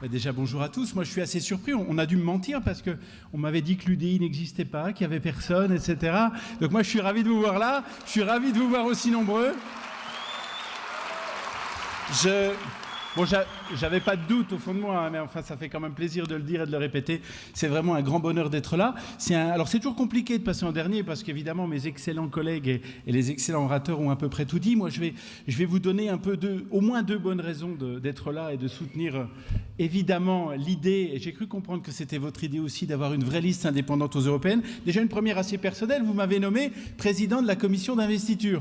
Déjà, bonjour à tous. Moi, je suis assez surpris. On a dû me mentir parce qu'on m'avait dit que l'UDI n'existait pas, qu'il n'y avait personne, etc. Donc moi, je suis ravi de vous voir là. Je suis ravi de vous voir aussi nombreux. Bon, j'avais pas de doute au fond de moi, hein, mais enfin, ça fait quand même plaisir de le dire et de le répéter. C'est vraiment un grand bonheur d'être là. Alors, c'est toujours compliqué de passer en dernier parce qu'évidemment, mes excellents collègues et les excellents orateurs ont à peu près tout dit. Moi, je vais vous donner au moins deux bonnes raisons d'être là et de soutenir évidemment l'idée, et j'ai cru comprendre que c'était votre idée aussi, d'avoir une vraie liste indépendante aux européennes. Déjà, une première assez personnelle, vous m'avez nommé président de la commission d'investiture.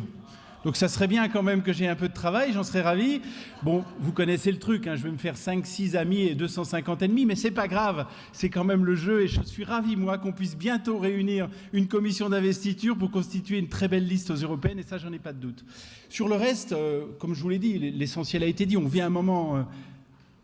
Donc ça serait bien quand même que j'ai un peu de travail, j'en serais ravi. Bon, vous connaissez le truc, hein, je vais me faire 5-6 amis et 250 ennemis, mais c'est pas grave, c'est quand même le jeu et je suis ravi, moi, qu'on puisse bientôt réunir une commission d'investiture pour constituer une très belle liste aux européennes, et ça, j'en ai pas de doute. Sur le reste, comme je vous l'ai dit, l'essentiel a été dit, on vit un moment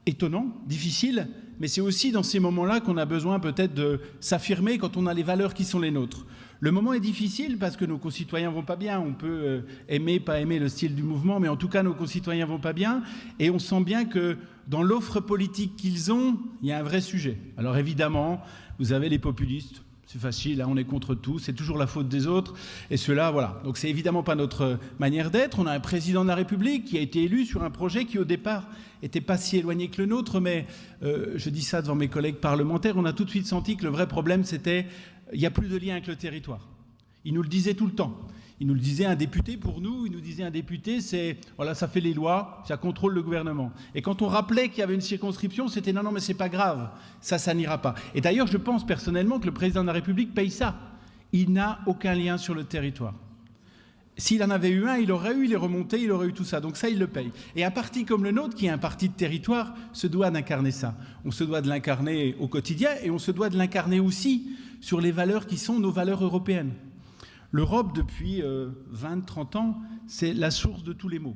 étonnant, difficile, mais c'est aussi dans ces moments-là qu'on a besoin peut-être de s'affirmer quand on a les valeurs qui sont les nôtres. Le moment est difficile parce que nos concitoyens vont pas bien. On peut aimer, pas aimer le style du mouvement, mais en tout cas, nos concitoyens vont pas bien. Et on sent bien que dans l'offre politique qu'ils ont, il y a un vrai sujet. Alors évidemment, vous avez les populistes. C'est facile, là, on est contre tout, c'est toujours la faute des autres. Et cela, voilà. Donc c'est évidemment pas notre manière d'être. On a un président de la République qui a été élu sur un projet qui, au départ, n'était pas si éloigné que le nôtre. Mais je dis ça devant mes collègues parlementaires, on a tout de suite senti que le vrai problème, c'était il n'y a plus de lien avec le territoire. Il nous le disait tout le temps. Il nous le disait, un député, pour nous, il nous disait un député, c'est, voilà, ça fait les lois, ça contrôle le gouvernement. Et quand on rappelait qu'il y avait une circonscription, c'était non, mais c'est pas grave, ça n'ira pas. Et d'ailleurs, je pense personnellement que le président de la République paye ça. Il n'a aucun lien sur le territoire. S'il en avait eu un, il aurait eu les remontées, il aurait eu tout ça. Donc ça, il le paye. Et un parti comme le nôtre, qui est un parti de territoire, se doit d'incarner ça. On se doit de l'incarner au quotidien et on se doit de l'incarner aussi sur les valeurs qui sont nos valeurs européennes. L'Europe, depuis 20-30 ans, c'est la source de tous les maux.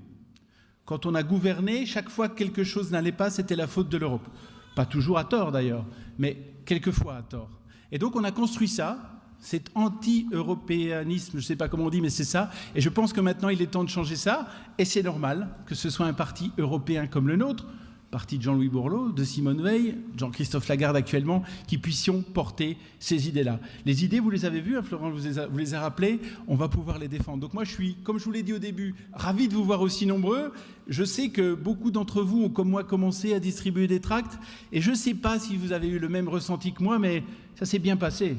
Quand on a gouverné, chaque fois que quelque chose n'allait pas, c'était la faute de l'Europe. Pas toujours à tort d'ailleurs, mais quelquefois à tort. Et donc on a construit ça. C'est anti-européanisme, je ne sais pas comment on dit, mais c'est ça. Et je pense que maintenant, il est temps de changer ça. Et c'est normal que ce soit un parti européen comme le nôtre, parti de Jean-Louis Borloo, de Simone Veil, Jean-Christophe Lagarde actuellement, qui puissions porter ces idées-là. Les idées, vous les avez vues, hein, Florent, vous les a rappelées, on va pouvoir les défendre. Donc moi, je suis, comme je vous l'ai dit au début, ravi de vous voir aussi nombreux. Je sais que beaucoup d'entre vous ont, comme moi, commencé à distribuer des tracts. Et je ne sais pas si vous avez eu le même ressenti que moi, mais ça s'est bien passé.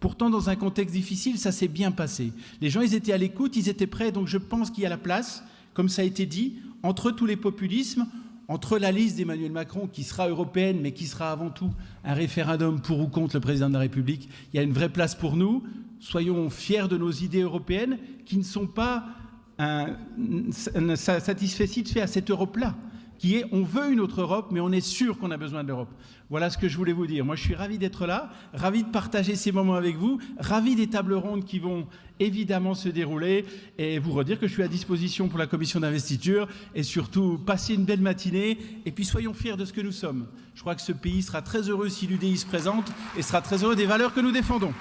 Pourtant, dans un contexte difficile, ça s'est bien passé. Les gens, ils étaient à l'écoute, ils étaient prêts. Donc je pense qu'il y a la place, comme ça a été dit, entre tous les populismes, entre la liste d'Emmanuel Macron, qui sera européenne, mais qui sera avant tout un référendum pour ou contre le président de la République, il y a une vraie place pour nous. Soyons fiers de nos idées européennes, qui ne sont pas un satisfecit fait à cette Europe-là, qui est, on veut une autre Europe, mais on est sûr qu'on a besoin de l'Europe. Voilà ce que je voulais vous dire. Moi, je suis ravi d'être là, ravi de partager ces moments avec vous, ravi des tables rondes qui vont évidemment se dérouler, et vous redire que je suis à disposition pour la commission d'investiture, et surtout, passez une belle matinée, et puis soyons fiers de ce que nous sommes. Je crois que ce pays sera très heureux si l'UDI se présente, et sera très heureux des valeurs que nous défendons.